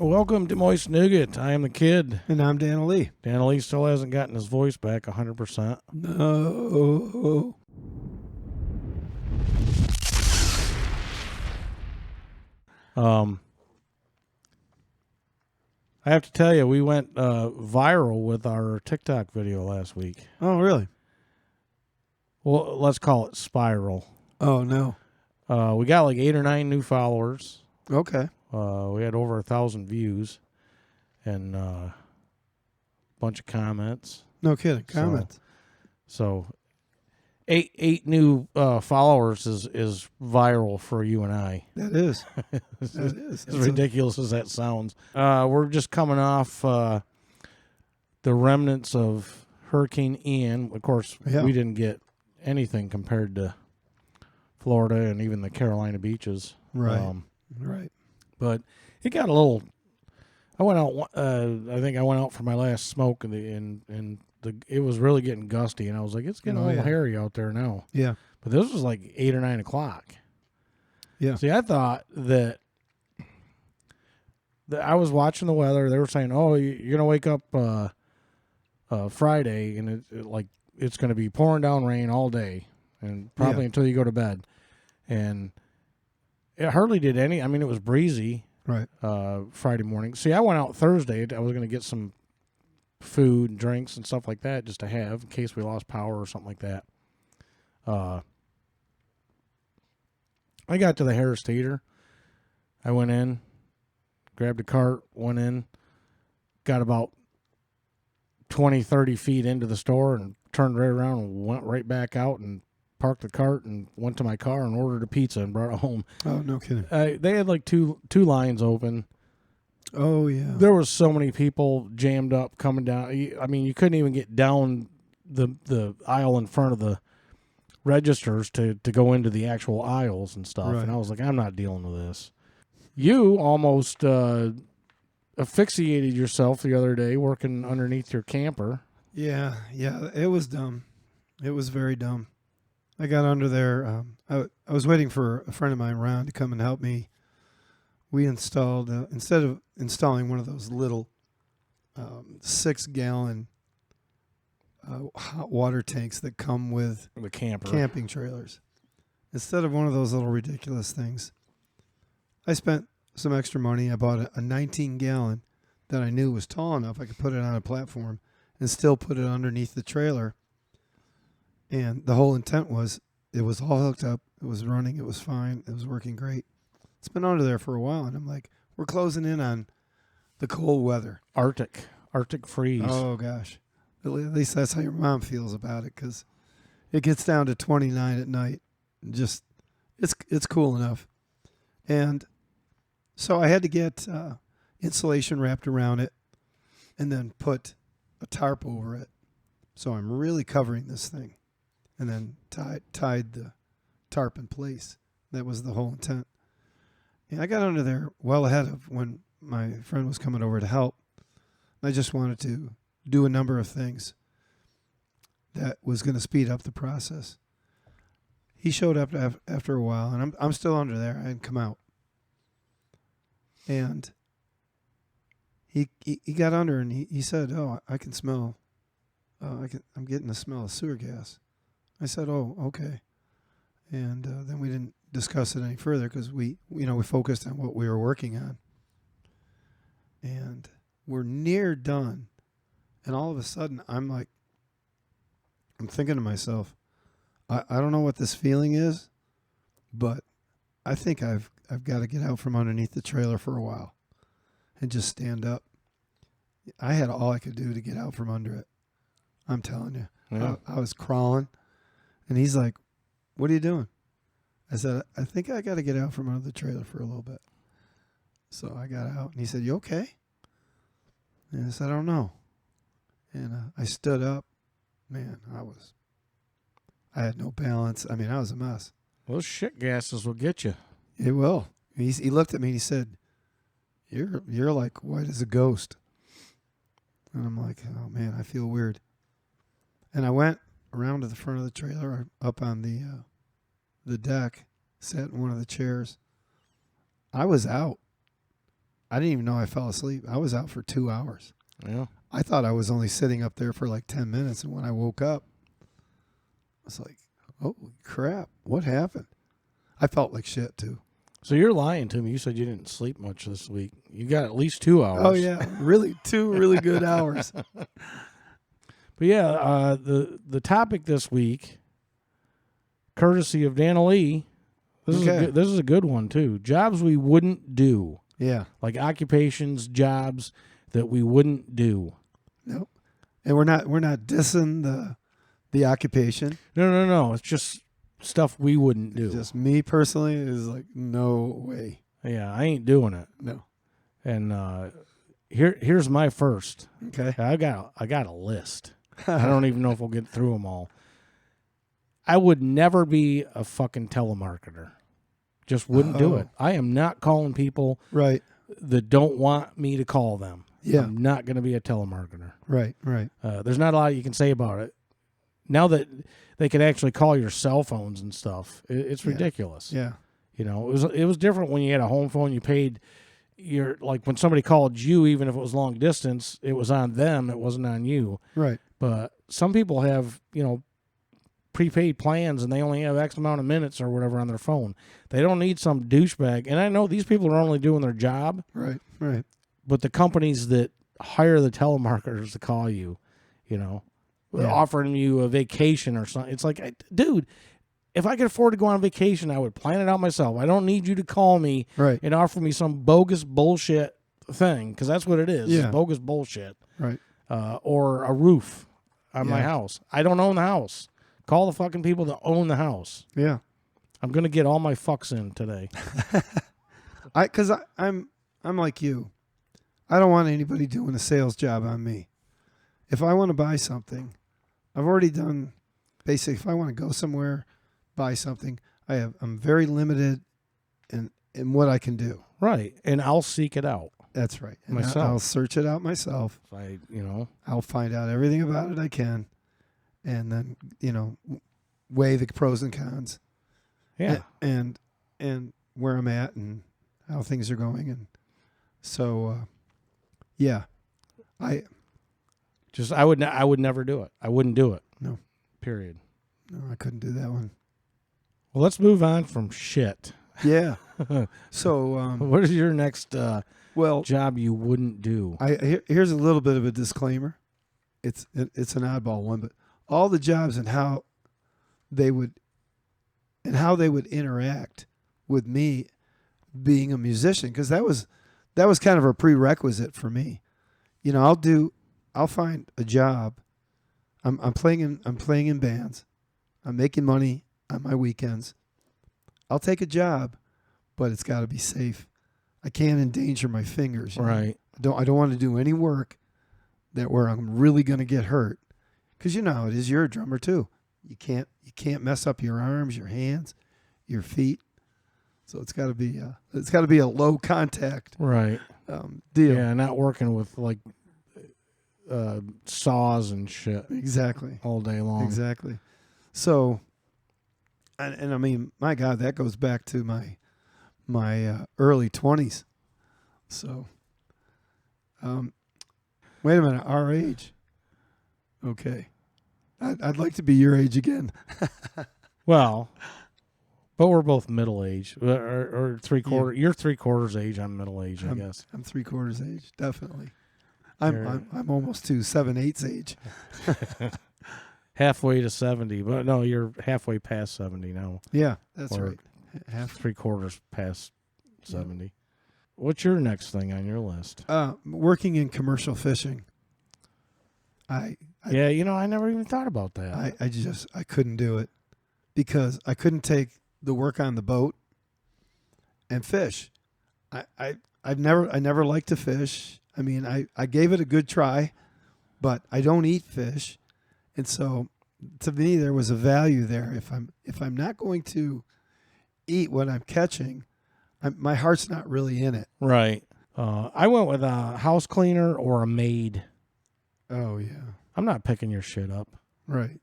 Welcome to Moist Nougat. I am the kid. And I'm Dan Lee. Dan Lee still hasn't gotten his voice back 100%. No. I have to tell you, we went viral with our TikTok video last week. Oh, really? Well, let's call it spiral. Oh, no. We got like 8 or 9 new followers. Okay. We had over 1,000 views and a bunch of comments. No kidding. Comments. So 8 new followers is viral for you and I. That is. As ridiculous as that sounds. We're just coming off the remnants of Hurricane Ian. Of course, we didn't get anything compared to Florida and even the Carolina beaches. Right. Right. But it got a little. I went out. I think I went out for my last smoke, and it was really getting gusty, and I was like, it's getting a little hairy out there now. Yeah. But this was like 8 or 9 o'clock. Yeah. See, I thought that I was watching the weather. They were saying, "Oh, you're gonna wake up Friday, and it's gonna be pouring down rain all day, and probably until you go to bed." And it hardly did any. I mean, it was breezy. Right. Friday morning. See, I went out Thursday. I was going to get some food and drinks and stuff like that just to have in case we lost power or something like that. I got to the Harris Theater. I went in, grabbed a cart, went in, got about 20, 30 feet into the store and turned right around and went right back out and parked the cart and went to my car and ordered a pizza and brought it home. Oh, no kidding. They had like two lines open. Oh, yeah. There was so many people jammed up coming down. I mean, you couldn't even get down the aisle in front of the registers to go into the actual aisles and stuff. Right. And I was like, I'm not dealing with this. You almost asphyxiated yourself the other day working underneath your camper. Yeah. It was dumb. It was very dumb. I got under there. I was waiting for a friend of mine, Ron, to come and help me. We installed, instead of installing one of those little 6-gallon hot water tanks that come with the camper camping trailers, instead of one of those little ridiculous things, I spent some extra money. I bought a 19-gallon that I knew was tall enough I could put it on a platform and still put it underneath the trailer. And the whole intent was it was all hooked up. It was running. It was fine. It was working great. It's been under there for a while, and I'm like, we're closing in on the cold weather. Arctic freeze. Oh, gosh. At least that's how your mom feels about it, because it gets down to 29 at night. Just it's cool enough. And so I had to get insulation wrapped around it and then put a tarp over it. So I'm really covering this thing. And then tied the tarp in place. That was the whole intent. And I got under there well ahead of when my friend was coming over to help. I just wanted to do a number of things that was going to speed up the process. He showed up after a while, and I'm still under there. I hadn't come out. And he got under, and he said, "Oh, I can smell. I'm getting the smell of sewer gas." I said, "Oh, okay." And then we didn't discuss it any further because we focused on what we were working on. And we're near done. And all of a sudden, I'm thinking to myself, I don't know what this feeling is, but I think I've got to get out from underneath the trailer for a while and just stand up. I had all I could do to get out from under it. I'm telling you. Yeah. I was crawling. And he's like, "What are you doing?" I said, "I think I got to get out from under the trailer for a little bit." So I got out, and he said, "You okay?" And I said, "I don't know." And I stood up. Man, I had no balance. I mean, I was a mess. Those shit gases will get you. It will. He looked at me and he said, "You're like white as a ghost." And I'm like, "Oh man, I feel weird." And I went around to the front of the trailer, up on the deck, sat in one of the chairs. I was out. I didn't even know I fell asleep. I was out for 2 hours. Yeah. I thought I was only sitting up there for like 10 minutes. And when I woke up, I was like, oh, crap. What happened? I felt like shit, too. So you're lying to me. You said you didn't sleep much this week. You got at least 2 hours. Oh, yeah. Really, 2 really good hours. But yeah, the topic this week, courtesy of Dana Lee, this is a good one, too. Jobs we wouldn't do. Yeah. Like occupations, jobs that we wouldn't do. Nope. And we're not dissing the occupation. No. It's just stuff we wouldn't do. Just me personally is like, no way. Yeah, I ain't doing it. No. And here's my first. Okay. I got a list. I don't even know if we'll get through them all. I would never be a fucking telemarketer. Just wouldn't do it. I am not calling people Right. that don't want me to call them. Yeah. I'm not going to be a telemarketer. Right. There's not a lot you can say about it. Now that they can actually call your cell phones and stuff, it's ridiculous. Yeah. You know, it was different when you had a home phone. You paid like when somebody called you, even if it was long distance, it was on them. It wasn't on you. Right. But some people have, prepaid plans and they only have X amount of minutes or whatever on their phone. They don't need some douchebag. And I know these people are only doing their job. Right. But the companies that hire the telemarketers to call you, offering you a vacation or something. It's like, dude, if I could afford to go on vacation, I would plan it out myself. I don't need you to call me and offer me some bogus bullshit thing, because that's what it is. Yeah. It's bogus bullshit. Right. Or a roof on my house. I don't own the house. Call the fucking people that own the house. Yeah. I'm going to get all my fucks in today. I'm like you. I don't want anybody doing a sales job on me. If I want to buy something, I've already done basically, if I want to go somewhere, buy something, I'm very limited in what I can do. Right. And I'll seek it out. That's right. And myself. I'll search it out myself. I'll find out everything about it I can. And then, weigh the pros and cons. Yeah. And where I'm at and how things are going. And so, yeah. I would never do it. I wouldn't do it. No. Period. No, I couldn't do that one. Well, let's move on from shit. Yeah. So, what is your next job you wouldn't do? Here's a little bit of a disclaimer. It's an oddball one, but all the jobs and how they would interact with me being a musician, because that was kind of a prerequisite for me. I'll find a job. I'm playing in bands. I'm making money on my weekends. I'll take a job, but it's got to be safe. I can't endanger my fingers. Right. I don't want to do any work where I'm really going to get hurt. Because how it is. You're a drummer too. You can't mess up your arms, your hands, your feet. So it's got to be a low contact right deal. Yeah, not working with like saws and shit. Exactly. All day long. Exactly. So, and I mean, my God, that goes back to my early 20s. So, wait a minute, our age. Okay. I'd like to be your age again. Well, but we're both middle age, or three-quarter. Yeah. You're three-quarters age. I'm middle age, I guess. I'm three-quarters age, definitely. I'm almost to 7/8 age. Halfway to 70, but no, you're halfway past 70 now. Yeah, that's right. Three-quarters past 70. What's your next thing on your list? Working in commercial fishing. I never even thought about that. I couldn't do it because I couldn't take the work on the boat and fish. I never liked to fish. I mean, I gave it a good try, but I don't eat fish. And so to me there was a value there. If I'm not going to eat what I'm catching, my heart's not really in it. Right. I went with a house cleaner or a maid. Oh, yeah. I'm not picking your shit up. Right.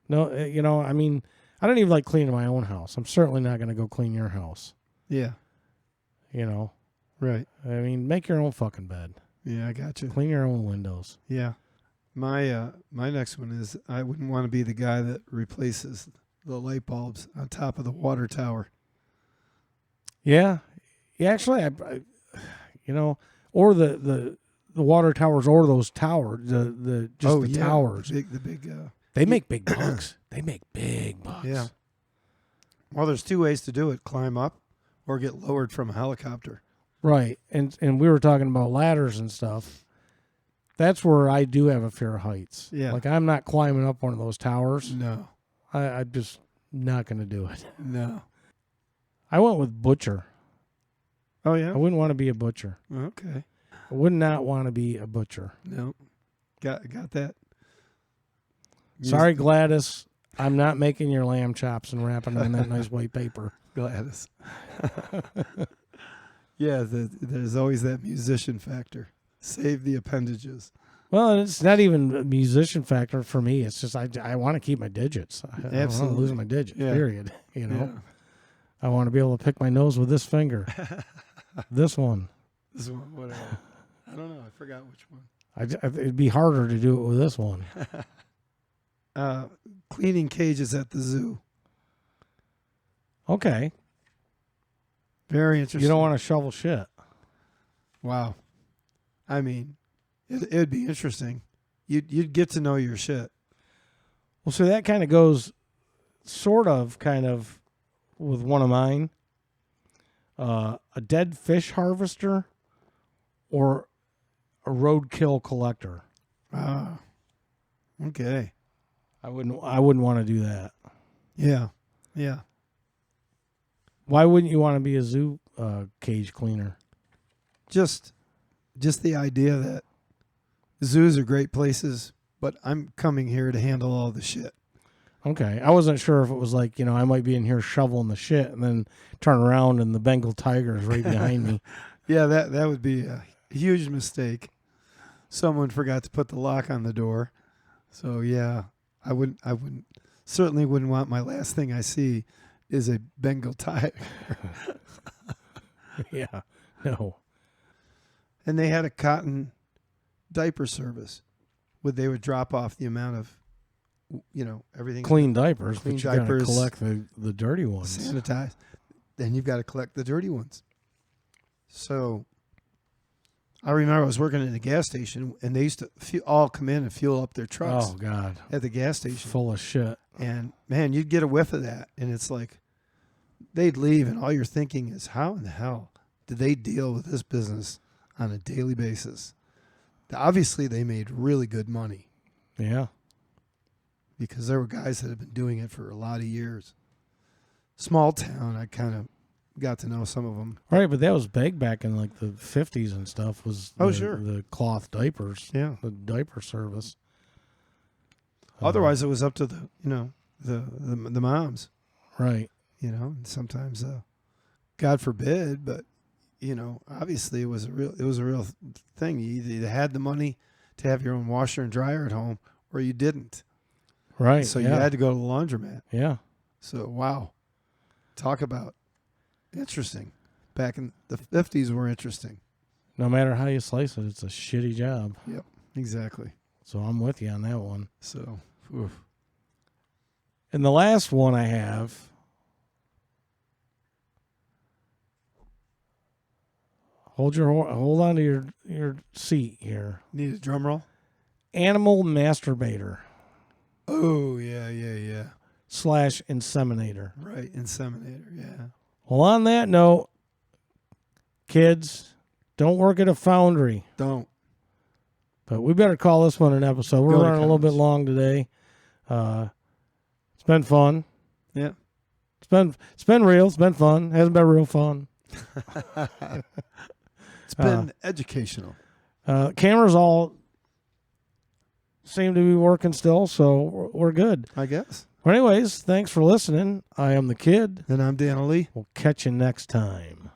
No, I mean, I don't even like cleaning my own house. I'm certainly not going to go clean your house. Yeah. Right. Right. I mean, make your own fucking bed. Yeah, I got you. Clean your own windows. Yeah. My next one is I wouldn't want to be the guy that replaces the light bulbs on top of the water tower. Yeah. Yeah, actually, or the water towers or those towers, the towers. The big. They make big bucks. They make big bucks. Yeah. Well, there's two ways to do it: climb up, or get lowered from a helicopter. Right. And we were talking about ladders and stuff. That's where I do have a fear of heights. Yeah. Like, I'm not climbing up one of those towers. No. I'm just not going to do it. No. I went with butcher. Oh yeah. I wouldn't want to be a butcher. Okay. I would not want to be a butcher. No. Got that. Sorry, Gladys. I'm not making your lamb chops and wrapping them in that nice white paper. Gladys. Yeah, there's always that musician factor. Save the appendages. Well, it's not even a musician factor for me. It's just I want to keep my digits. I don't want to lose my digits, period. You know? Yeah. I want to be able to pick my nose with this finger. This one. This one, whatever. I don't know. I forgot which one. It'd be harder to do it with this one. Cleaning cages at the zoo. Okay. Very interesting. You don't want to shovel shit. Wow. I mean, it'd be interesting. You'd get to know your shit. Well, so that kind of goes kind of with one of mine. A dead fish harvester or a roadkill collector. Ah. Okay. I wouldn't want to do that. Yeah. Yeah. Why wouldn't you want to be a zoo cage cleaner? Just the idea that zoos are great places, but I'm coming here to handle all the shit. Okay. I wasn't sure if it was like, I might be in here shoveling the shit and then turn around and the Bengal tiger is right behind me. Yeah, that would be a huge mistake. Someone forgot to put the lock on the door. So yeah, I certainly wouldn't want my last thing I see is a Bengal tiger. Yeah. No. And they had a cotton diaper service where they would drop off the amount of, everything. Clean diapers, Clean but you got to diapers, collect the dirty ones. Sanitize. Then you've got to collect the dirty ones. So I remember I was working at a gas station, and they used to all come in and fuel up their trucks. Oh, God. At the gas station. Full of shit. And, man, you'd get a whiff of that, and it's like they'd leave, and all you're thinking is, how in the hell do they deal with this business on a daily basis? Obviously, they made really good money. Yeah. Because there were guys that had been doing it for a lot of years. Small town, I kind of got to know some of them. Right, but that was big back in like the 50s and stuff. Sure. The cloth diapers. Yeah. The diaper service. Otherwise, it was up to the moms. Right. And sometimes, God forbid, but obviously it was a real thing. You either had the money to have your own washer and dryer at home, or you didn't. Right. So you had to go to the laundromat. Yeah. So wow, talk about interesting. Back in the 50s were interesting. No matter how you slice it, it's a shitty job. Yep, exactly. So I'm with you on that one. So, oof. And the last one I have. Hold on to your seat here. Need a drum roll? Animal masturbator. Oh, yeah. / inseminator. Right, inseminator, yeah. Well, on that note, kids, don't work at a foundry. Don't. But we better call this one an episode. We're running a little bit long today. It's been fun. Yeah. It's been real. It's been fun. Hasn't been real fun. It's been educational. Cameras all seem to be working still, so we're good. I guess. Well, anyways, thanks for listening. I am the Kid. And I'm Dan Lee. We'll catch you next time.